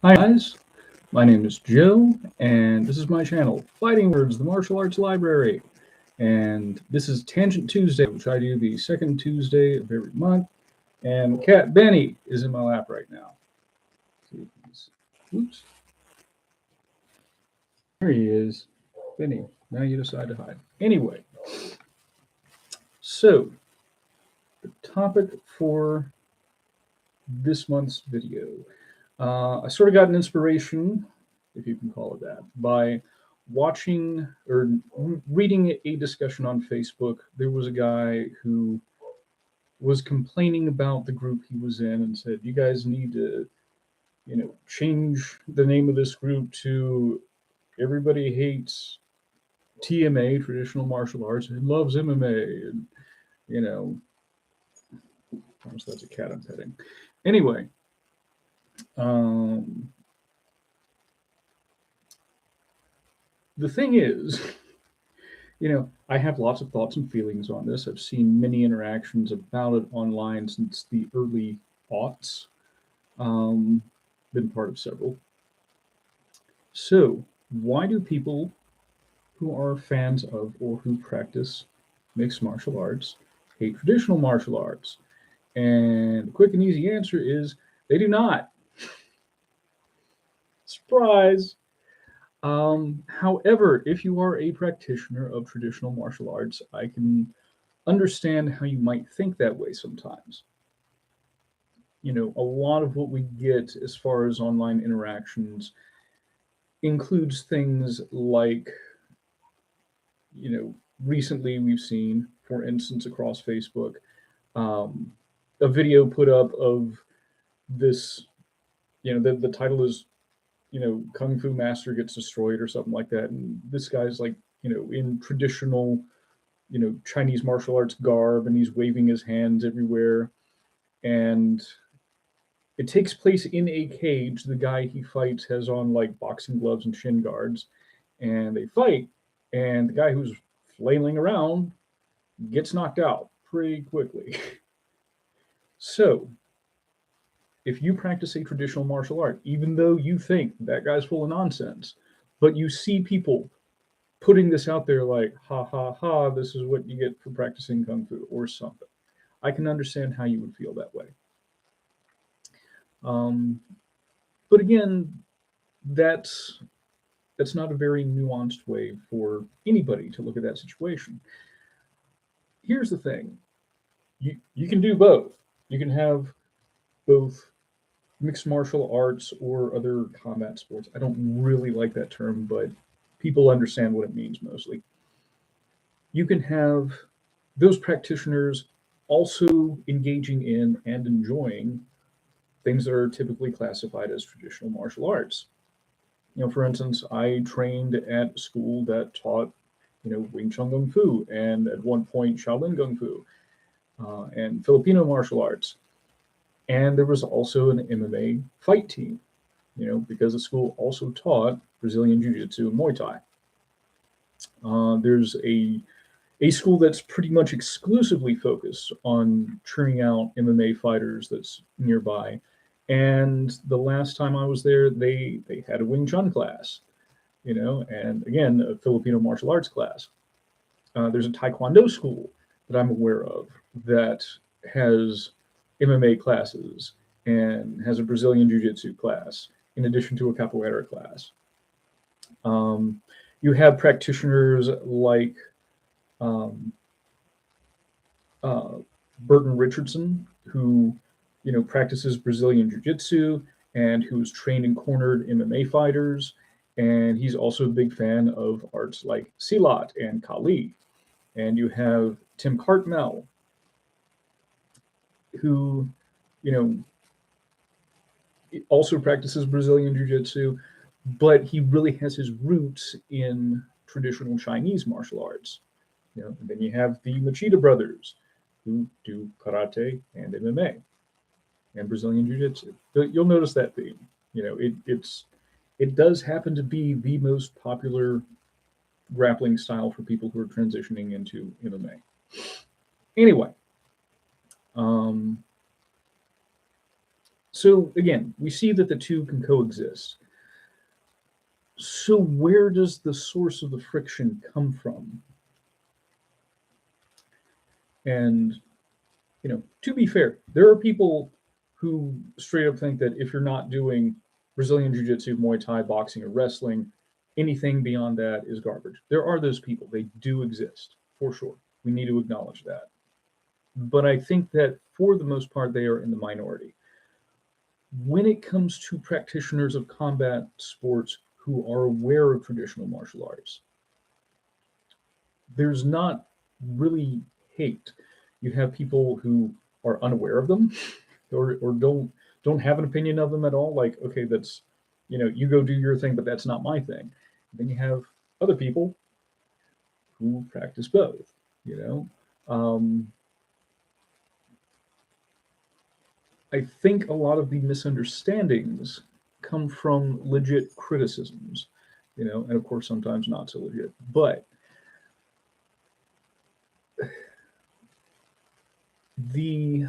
Hi guys, my name is Joe, and this is my channel, Fighting Words, the Martial Arts Library. And this is Tangent Tuesday, which I do the second Tuesday of every month. And cat Benny is in my lap right now. Oops, there he is. Benny, now you decide to hide. Anyway, so the topic for this month's video. I sort of got an inspiration, if you can call it that, by watching or reading a discussion on Facebook. There was a guy who was complaining about the group he was in and said, "You guys need to, change the name of this group to Everybody Hates TMA, Traditional Martial Arts, and loves MMA." And, you know, almost that's a cat I'm petting. Anyway, um, the thing is, I have lots of thoughts and feelings on this. I've seen many interactions about it online since the early aughts. Um, been part of several. So, why do people who are fans of or who practice mixed martial arts hate traditional martial arts? And the quick and easy answer is they do not. Surprise! However, if you are a practitioner of traditional martial arts, I can understand how you might think that way sometimes. A lot of what we get as far as online interactions includes things like, recently we've seen, for instance, across Facebook, um, a video put up of this, the title is, Kung Fu Master Gets Destroyed or something like that. And this guy's like, in traditional, Chinese martial arts garb, and he's waving his hands everywhere. And it takes place in a cage. The guy he fights has on like boxing gloves and shin guards, and they fight. And the guy who's flailing around gets knocked out pretty quickly. So, if you practice a traditional martial art, even though you think that guy's full of nonsense, but you see people putting this out there like, ha ha ha, this is what you get for practicing Kung Fu or something, I can understand how you would feel that way. Um, but again, that's that's not a very nuanced way for anybody to look at that situation. Here's the thing: you can do both. You can have both mixed martial arts or other combat sports. I don't really like that term, but people understand what it means mostly. You can have those practitioners also engaging in and enjoying things that are typically classified as traditional martial arts. For instance, I trained at a school that taught, Wing Chun Kung Fu, and at one point Shaolin Kung Fu, and Filipino martial arts. And there was also an MMA fight team, because the school also taught Brazilian Jiu Jitsu and Muay Thai. There's a school that's pretty much exclusively focused on churning out MMA fighters that's nearby. And the last time I was there, they had a Wing Chun class, and again, a Filipino martial arts class. There's a Taekwondo school that I'm aware of that has MMA classes and has a Brazilian Jiu Jitsu class in addition to a Capoeira class. Um, you have practitioners like um, uh, Burton Richardson, who practices Brazilian Jiu Jitsu and who's trained and cornered MMA fighters. And he's also a big fan of arts like Silat and Kali. And you have Tim Cartmel, who, you know, also practices Brazilian Jiu Jitsu, but he really has his roots in traditional Chinese martial arts. And then you have the Machida brothers, who do karate and MMA and Brazilian Jiu Jitsu. You'll notice that theme. It does happen to be the most popular grappling style for people who are transitioning into MMA. Anyway, um, So again, we see that the two can coexist. So where does the source of the friction come from? And, to be fair, there are people who straight up think that if you're not doing Brazilian Jiu-Jitsu, Muay Thai, boxing, or wrestling, anything beyond that is garbage. There are those people. They do exist, for sure. We need to acknowledge that. But I think that for the most part, they are in the minority. When it comes to practitioners of combat sports who are aware of traditional martial arts, there's not really hate. You have people who are unaware of them or don't have an opinion of them at all. Like, okay, that's, you go do your thing, but that's not my thing. Then you have other people who practice both, you know. I think a lot of the misunderstandings come from legit criticisms, and of course sometimes not so legit. But the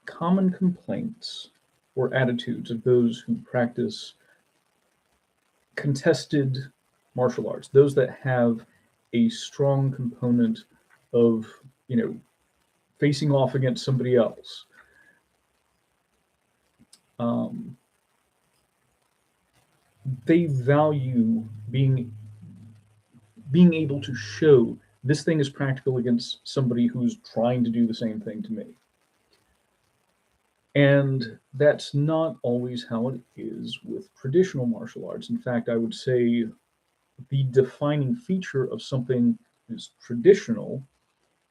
common complaints or attitudes of those who practice contested martial arts, those that have a strong component of, facing off against somebody else, um, they value being able to show this thing is practical against somebody who's trying to do the same thing to me. And that's not always how it is with traditional martial arts. In fact, I would say the defining feature of something is traditional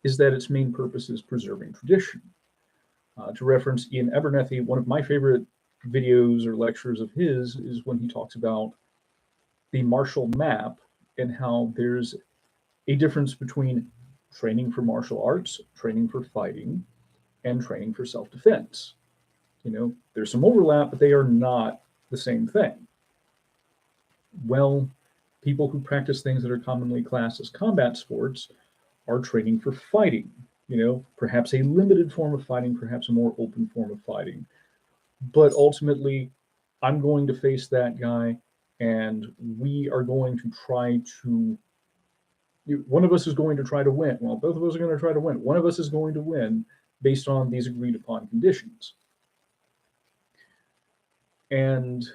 is that its main purpose is preserving tradition. To reference Ian Abernethy, one of my favorite videos or lectures of his is when he talks about the martial map and how there's a difference between training for martial arts, training for fighting, and training for self-defense. There's some overlap, but they are not the same thing. Well, people who practice things that are commonly classed as combat sports are training for fighting, perhaps a limited form of fighting, perhaps a more open form of fighting. But ultimately, I'm going to face that guy, and we are going to try to. One of us is going to try to win. Well, both of us are going to try to win. One of us is going to win based on these agreed upon conditions. And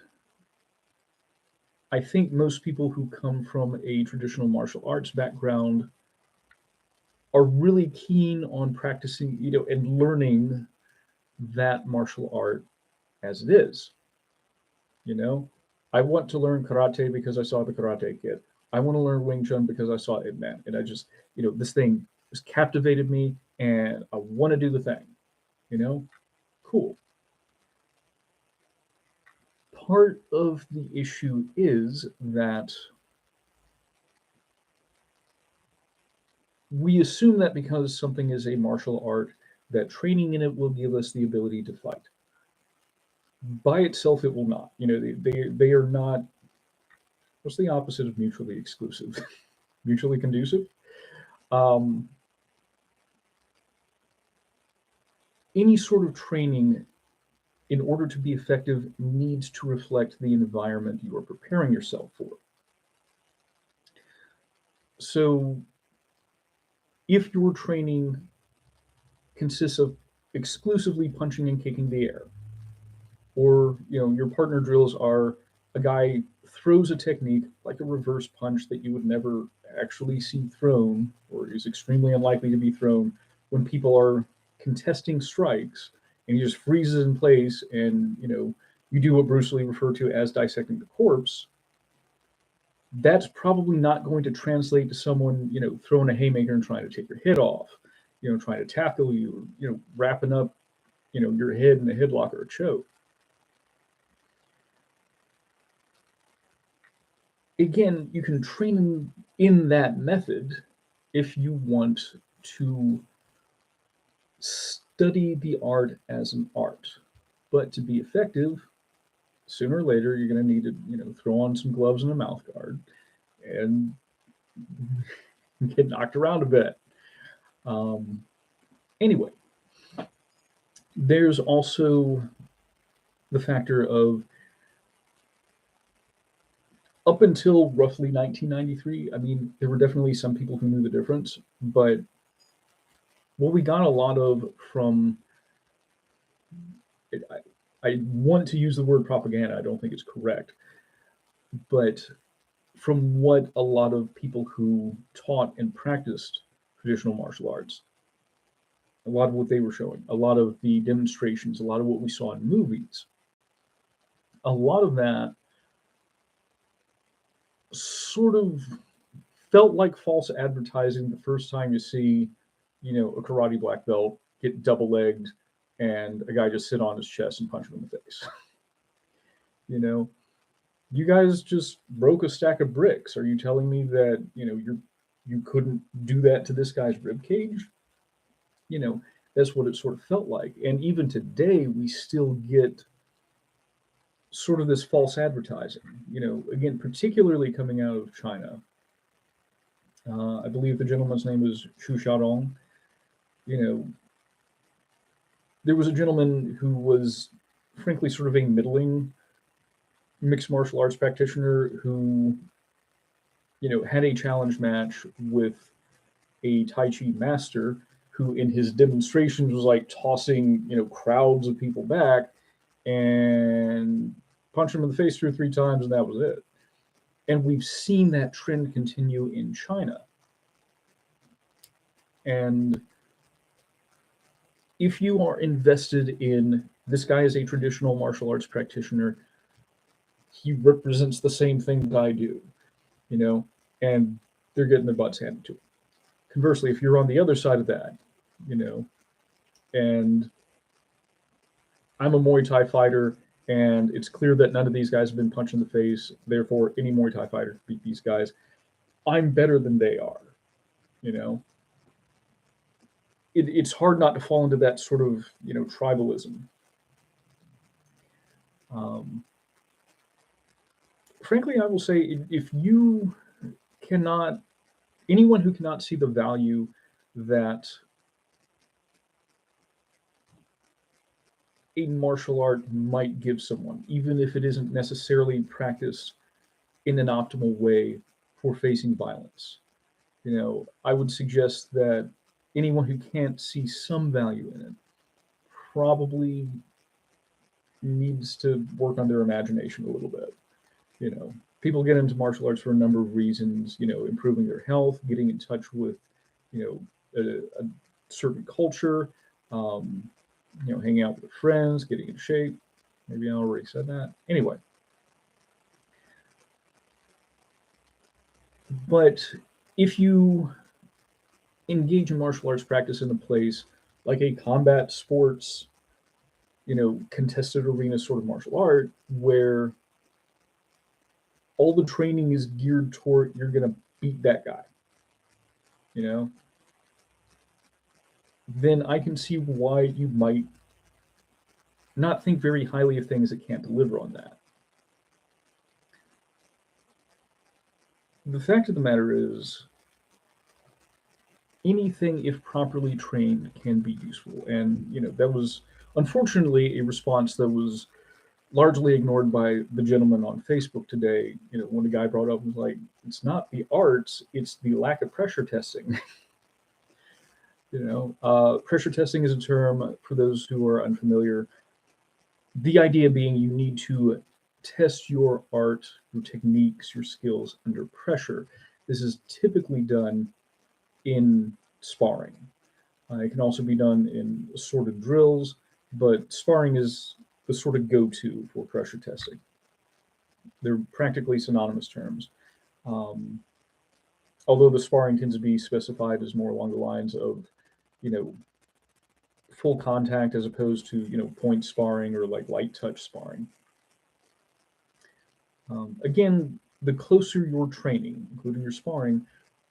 I think most people who come from a traditional martial arts background are really keen on practicing, and learning that martial art as it is. I want to learn karate because I saw the Karate Kid. I want to learn Wing Chun because I saw Ip Man, and I just, this thing has captivated me, and I want to do the thing. Cool. Part of the issue is that we assume that because something is a martial art, that training in it will give us the ability to fight. By itself, it will not. They are not. What's the opposite of mutually exclusive? Mutually conducive. Any sort of training, in order to be effective, needs to reflect the environment you are preparing yourself for. So, if your training consists of exclusively punching and kicking the air, or your partner drills are a guy throws a technique like a reverse punch that you would never actually see thrown, or is extremely unlikely to be thrown when people are contesting strikes, and he just freezes in place, and you do what Bruce Lee referred to as dissecting the corpse. That's probably not going to translate to someone throwing a haymaker and trying to take your head off, trying to tackle you, wrapping up your head in a headlock or a choke. Again, you can train in that method if you want to study the art as an art. But to be effective, sooner or later, you're going to need to, throw on some gloves and a mouth guard and get knocked around a bit. Anyway, there's also the factor of up until roughly 1993, I mean, there were definitely some people who knew the difference, but what we got a lot of from it, I want to use the word propaganda. I don't think it's correct, but from what a lot of people who taught and practiced traditional martial arts, a lot of what they were showing, a lot of the demonstrations, a lot of what we saw in movies, a lot of that sort of felt like false advertising the first time you see, a karate black belt get double legged and a guy just sit on his chest and punch him in the face. you know, you guys just broke a stack of bricks. Are you telling me that, you couldn't do that to this guy's rib cage? You know, that's what it sort of felt like. And even today, we still get sort of this false advertising, again, particularly coming out of China. I believe the gentleman's name is Xu Xiaodong. You know, there was a gentleman who was, frankly, sort of a middling mixed martial arts practitioner who, had a challenge match with a Tai Chi master who, in his demonstrations, was like tossing, crowds of people back and punch him in the face 2 or 3 times, and that was it. And we've seen that trend continue in China. And if you are invested in this guy is a traditional martial arts practitioner, he represents the same thing that I do, and they're getting their butts handed to them. Conversely, if you're on the other side of that, and I'm a Muay Thai fighter, and it's clear that none of these guys have been punched in the face, therefore any Muay Thai fighter can beat these guys, I'm better than they are, it's hard not to fall into that sort of, tribalism. Frankly, I will say if you cannot, anyone who cannot see the value that a martial art might give someone, even if it isn't necessarily practiced in an optimal way for facing violence, I would suggest that anyone who can't see some value in it probably needs to work on their imagination a little bit. People get into martial arts for a number of reasons, improving their health, getting in touch with, a certain culture, hanging out with their friends, getting in shape. Maybe I already said that. Anyway. But if you engage in martial arts practice in a place like a combat sports, contested arena sort of martial art where all the training is geared toward you're going to beat that guy, then I can see why you might not think very highly of things that can't deliver on that. The fact of the matter is, anything, if properly trained, can be useful. And, that was unfortunately a response that was largely ignored by the gentleman on Facebook today. When the guy brought up was like, it's not the arts, it's the lack of pressure testing. Pressure testing is a term, for those who are unfamiliar, the idea being you need to test your art, your techniques, your skills under pressure. This is typically done in sparring. It can also be done in assorted drills, but sparring is the sort of go-to for pressure testing. They're practically synonymous terms. Although the sparring tends to be specified as more along the lines of, full contact as opposed to, point sparring or like light touch sparring. Again, the closer your training, including your sparring,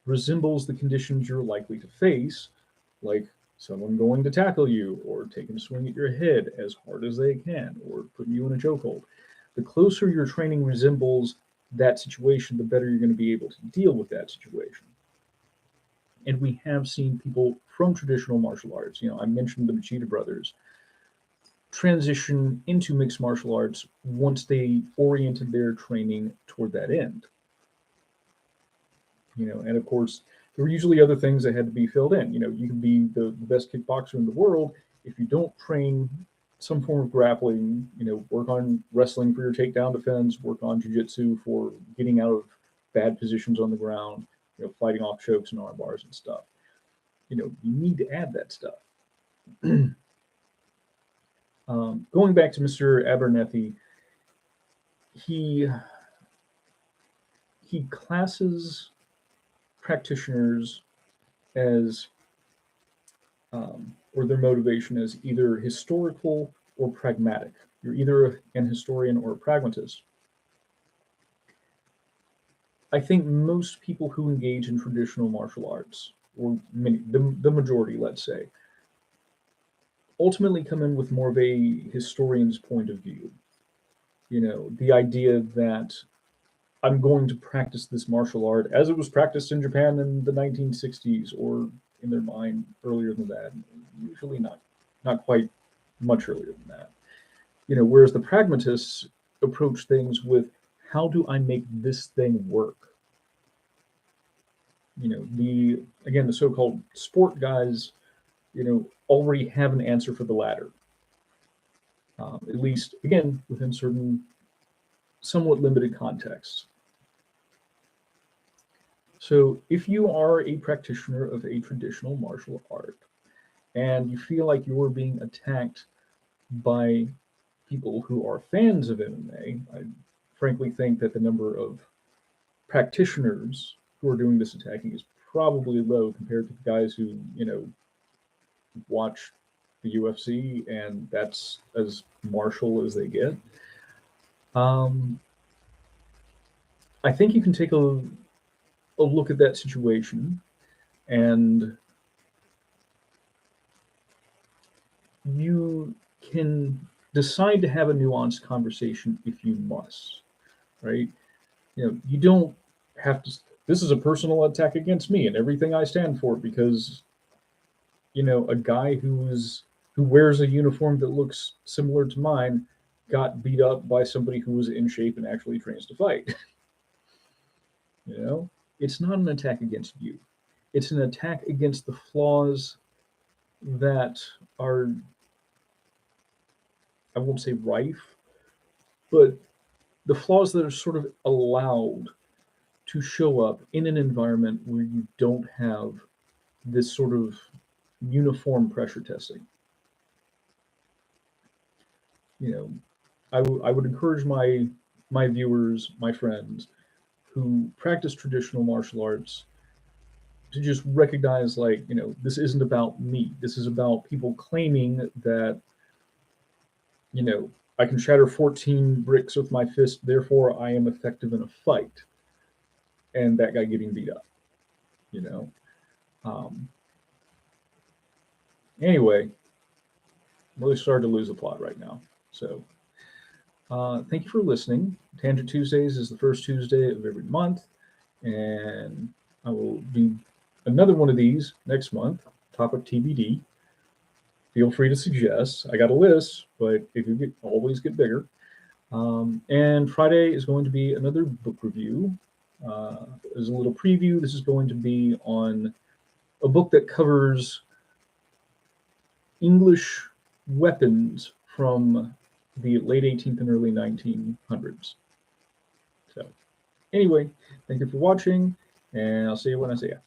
resembles the conditions you're likely to face, like someone going to tackle you or taking a swing at your head as hard as they can or putting you in a chokehold. The closer your training resembles that situation, the better you're going to be able to deal with that situation. And we have seen people from traditional martial arts, I mentioned the Machida brothers. transition into mixed martial arts once they oriented their training toward that end. And of course, there were usually other things that had to be filled in. You can be the best kickboxer in the world if you don't train some form of grappling, work on wrestling for your takedown defense, work on jiu-jitsu for getting out of bad positions on the ground, fighting off chokes and arm bars and stuff. You need to add that stuff. Going back to Mr. Abernethy, he classes practitioners as, or their motivation as either historical or pragmatic. You're either an historian or a pragmatist. I think most people who engage in traditional martial arts, or the majority, let's say, ultimately come in with more of a historian's point of view. The idea that I'm going to practice this martial art as it was practiced in Japan in the 1960s, or in their mind earlier than that. Usually not quite much earlier than that. Whereas the pragmatists approach things with, how do I make this thing work? The so-called sport guys, already have an answer for the latter. At least, again, within certain somewhat limited contexts. So if you are a practitioner of a traditional martial art and you feel like you're being attacked by people who are fans of MMA, I frankly think that the number of practitioners who are doing this attacking is probably low compared to the guys who, watch the UFC, and that's as martial as they get. I think you can take a look at that situation, and you can decide to have a nuanced conversation if you must, right? You don't have to. This is a personal attack against me and everything I stand for, because a guy who wears a uniform that looks similar to mine got beat up by somebody who was in shape and actually trains to fight. It's not an attack against you. It's an attack against the flaws that are, I won't say rife, but the flaws that are sort of allowed to show up in an environment where you don't have this sort of uniform pressure testing. I would encourage my viewers, my friends who practice traditional martial arts, to just recognize, this isn't about me. This is about people claiming that, I can shatter 14 bricks with my fist, therefore I am effective in a fight, and that guy getting beat up. Anyway, I'm really starting to lose the plot right now. So thank you for listening. Tangent Tuesdays is the first Tuesday of every month, and I will do another one of these next month, topic TBD. Feel free to suggest. I got a list, but it could always get bigger. And Friday is going to be another book review. As a little preview, this is going to be on a book that covers English weapons from the late 18th and early 1900s. So anyway, thank you for watching, and I'll see you when I see you.